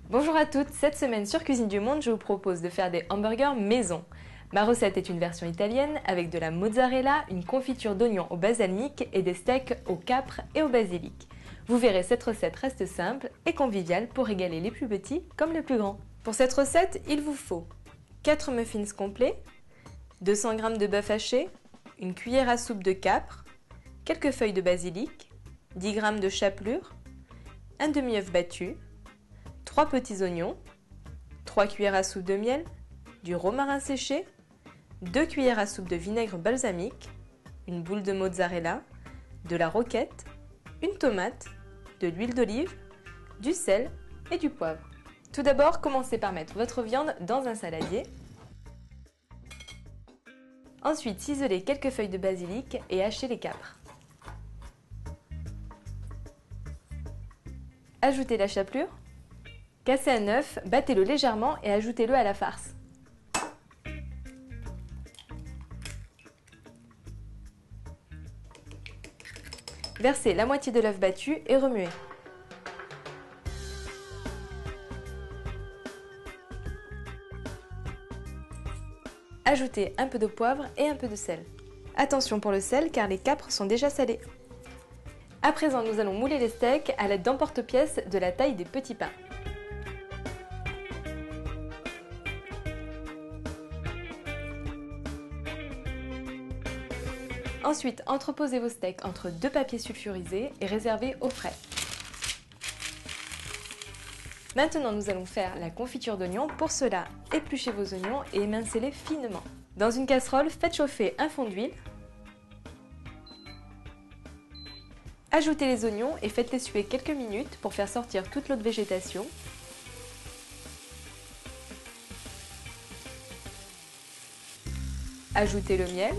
Bonjour à toutes, cette semaine sur Cuisine du Monde, je vous propose de faire des hamburgers maison. Ma recette est une version italienne avec de la mozzarella, une confiture d'oignons au balsamique et des steaks au capre et au basilic. Vous verrez, cette recette reste simple et conviviale pour régaler les plus petits comme les plus grands. Pour cette recette, il vous faut 4 muffins complets, 200 g de bœuf haché, une cuillère à soupe de capre, quelques feuilles de basilic, 10 g de chapelure, un demi-œuf battu, 3 petits oignons, 3 cuillères à soupe de miel, du romarin séché, 2 cuillères à soupe de vinaigre balsamique, une boule de mozzarella, de la roquette, une tomate, de l'huile d'olive, du sel et du poivre. Tout d'abord, commencez par mettre votre viande dans un saladier. Ensuite, ciselez quelques feuilles de basilic et hachez les capres. Ajoutez la chapelure. Cassez un œuf, battez-le légèrement et ajoutez-le à la farce. Versez la moitié de l'œuf battu et remuez. Ajoutez un peu de poivre et un peu de sel. Attention pour le sel car les capres sont déjà salés. À présent, nous allons mouler les steaks à l'aide d'emporte-pièces de la taille des petits pains. Ensuite, entreposez vos steaks entre 2 papiers sulfurisés et réservez au frais. Maintenant, nous allons faire la confiture d'oignons. Pour cela, épluchez vos oignons et émincez-les finement. Dans une casserole, faites chauffer un fond d'huile. Ajoutez les oignons et faites-les suer quelques minutes pour faire sortir toute l'eau de végétation. Ajoutez le miel.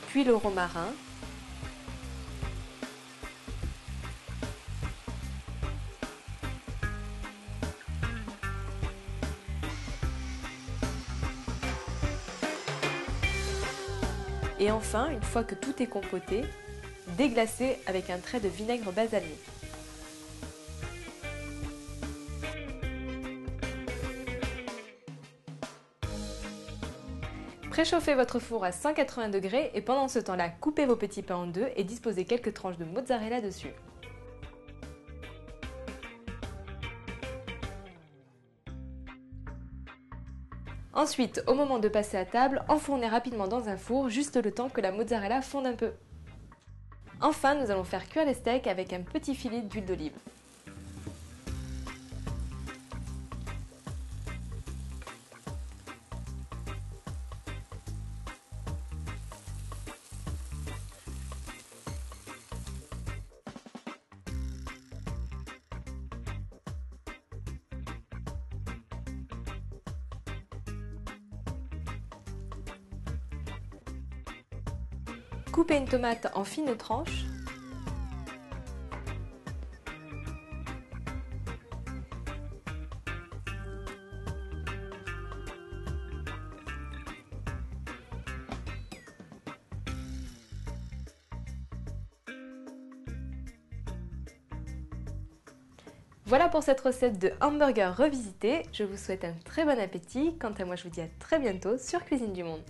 Puis le romarin. Et enfin, une fois que tout est compoté, déglacez avec un trait de vinaigre balsamique. Préchauffez votre four à 180 degrés et pendant ce temps-là, coupez vos petits pains en deux et disposez quelques tranches de mozzarella dessus. Ensuite, au moment de passer à table, enfournez rapidement dans un four, juste le temps que la mozzarella fonde un peu. Enfin, nous allons faire cuire les steaks avec un petit filet d'huile d'olive. Coupez une tomate en fines tranches. Voilà pour cette recette de hamburger revisité. Je vous souhaite un très bon appétit. Quant à moi, je vous dis à très bientôt sur Cuisine du Monde.